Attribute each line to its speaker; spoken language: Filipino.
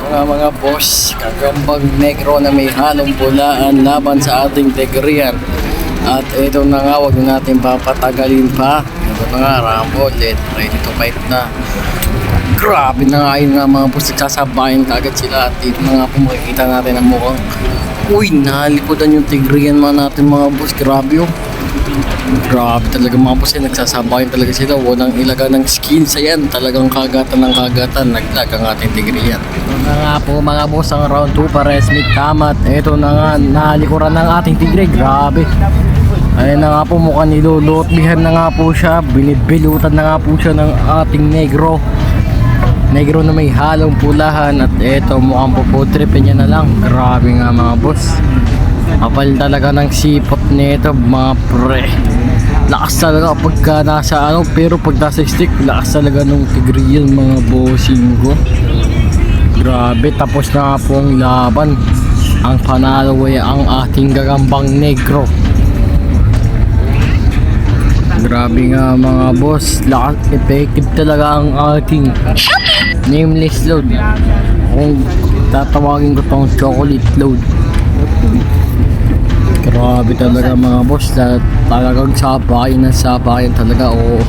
Speaker 1: Ito nga mga boss, Kagambang Negro na may halong pulaan laban sa ating Tigrean. At ito na nga, wag na natin papatagalin pa. Ito na nga, Rambo, ready to fight na. Grabe na nga yun nga mga boss, nagsasabayan kagad sila. At dito na nga po makikita natin ang mukhang nalikodan yung Tigrean natin mga boss. Grabe yun. Grabe talaga mga boss, nagsasabayan talaga sila. Walang ilaga ng skin sa yan. Talagang kagatan ng kagatan. Naglag ang ating Tigrean. Ito na nga po mga boss, ang round 2 para Smith Kamat. Ito na nga, nalikuran ng ating Tigre. Grabe. Ayun na nga po, mukhang nilulutbihan na nga po siya. Binibilutan na nga po siya ng ating Negro na may halong pulahan. At eto, mukhang puputripin niya na lang. Grabe nga mga boss, kapal talaga ng sipot nito mga pre. Lakas talaga pagka nasa pero pag nasa stick, lakas talaga nung Tigrean mga bossing ko. Grabe, tapos na nga po ang laban. Ang panalo ay ang ating Gagambang Negro. Grabe nga mga boss, lakas, effective talaga ang ating nameless load. Kung tatawagin ko tong chocolate load. Grabe talaga mga boss, talagang sabayan talaga. Oo.